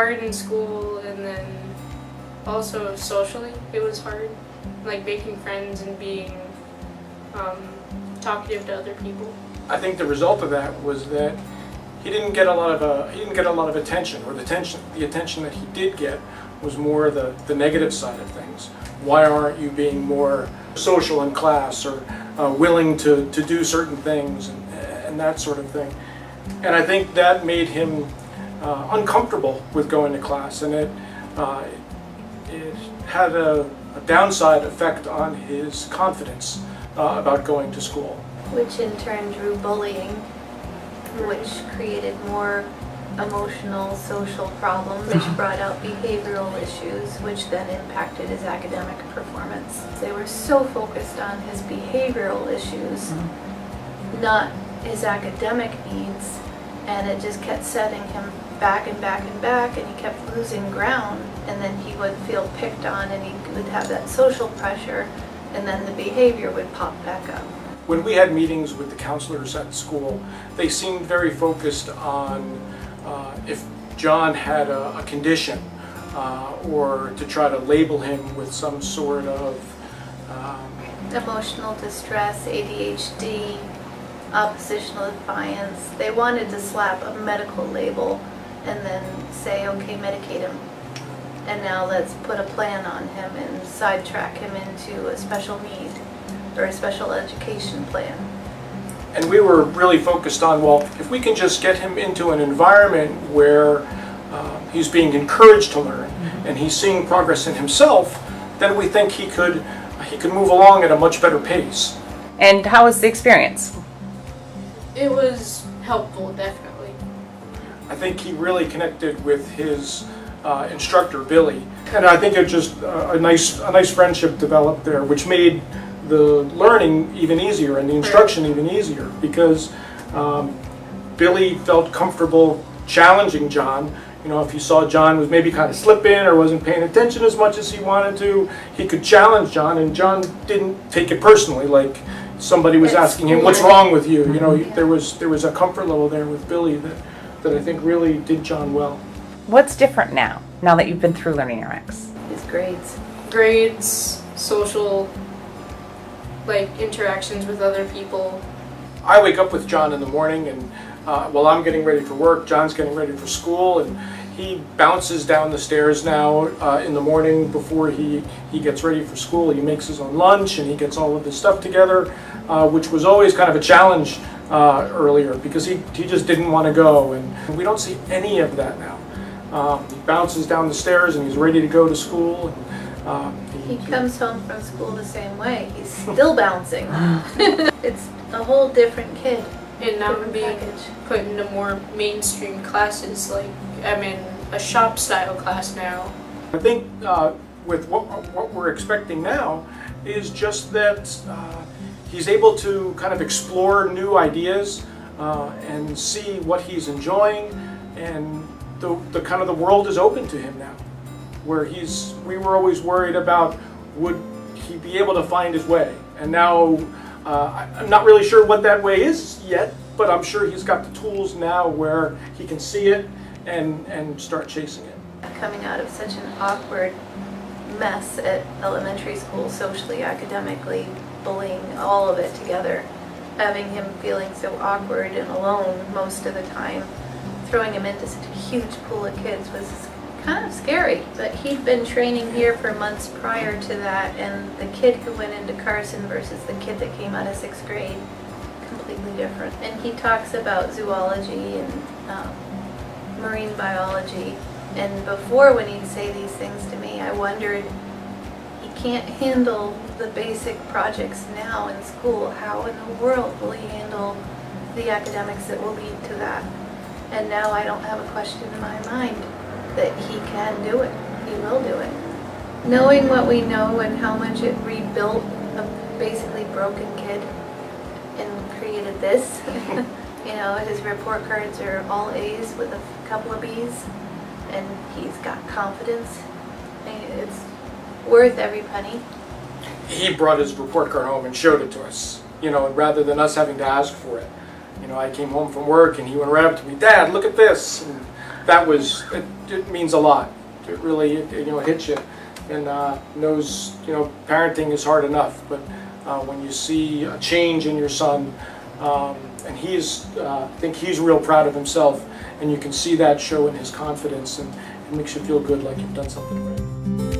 hard in school, and then also socially it was hard, like making friends and being talkative to other people. I think the result of that was that he didn't get a lot of attention, or the attention that he did get was more the negative side of things. Why aren't you being more social in class, or willing to do certain things, and that sort of thing. And I think that made him uncomfortable with going to class, and it had a downside effect on his confidence about going to school. Which in turn drew bullying, which created more emotional, social problems, which brought out behavioral issues, which then impacted his academic performance. They were so focused on his behavioral issues, not his academic needs, and it just kept setting him back and back and back, and he kept losing ground, and then he would feel picked on, and he would have that social pressure, and then the behavior would pop back up. When we had meetings with the counselors at school, they seemed very focused on if John had a condition, or to try to label him with some sort of emotional distress, ADHD, oppositional defiance. They wanted to slap a medical label and then say, okay, medicate him. And now let's put a plan on him and sidetrack him into a special need or a special education plan. And we were really focused on, well, if we can just get him into an environment where he's being encouraged to learn and he's seeing progress in himself, then we think he could move along at a much better pace. And how was the experience? It was helpful, definitely. I think he really connected with his instructor, Billy. And I think it just a nice friendship developed there, which made the learning even easier and the instruction even easier, because Billy felt comfortable challenging John. You know, if he saw John was maybe kind of slipping or wasn't paying attention as much as he wanted to, he could challenge John, and John didn't take it personally, like somebody was asking him, "What's wrong with you?" You know, there was a comfort level there with Billy that I think really did John well. What's different now that you've been through LearningRx? His grades. Grades, social, like interactions with other people. I wake up with John in the morning, and while I'm getting ready for work, John's getting ready for school, and he bounces down the stairs now in the morning before he gets ready for school. He makes his own lunch, and he gets all of his stuff together, which was always kind of a challenge earlier, because he just didn't want to go, and we don't see any of that now. He bounces down the stairs, and he's ready to go to school. And, he comes home from school the same way. He's still bouncing. It's a whole different kid. And now I'm being put into more mainstream classes, like I'm in a shop style class now. I think with what we're expecting now is just that he's able to kind of explore new ideas and see what he's enjoying, and the kind of the world is open to him now, where we were always worried about, would he be able to find his way, and now I'm not really sure what that way is yet, but I'm sure he's got the tools now where he can see it and start chasing it. Coming out of such an awkward mess at elementary school, socially, academically, bullying, all of it together, having him feeling so awkward and alone most of the time, throwing him into such a huge pool of kids was kind of scary. But he'd been training here for months prior to that, and the kid who went into Carson versus the kid that came out of 6th grade, completely different. And he talks about zoology and marine biology, and before, when he'd say these things to me, I wondered, he can't handle the basic projects now in school. How in the world will he handle the academics that will lead to that? And now I don't have a question in my mind that he can do it. He will do it. Knowing what we know and how much it rebuilt a basically broken kid and created this. You know, his report cards are all A's with a couple of B's, and he's got confidence. It's worth every penny. He brought his report card home and showed it to us, you know, rather than us having to ask for it. You know, I came home from work and he went right up to me, "Dad, look at this." And that was, it means a lot. It really, hits you, and knows, parenting is hard enough, but when you see a change in your son, and I think he's real proud of himself, and you can see that show in his confidence, and it makes you feel good, like you've done something right.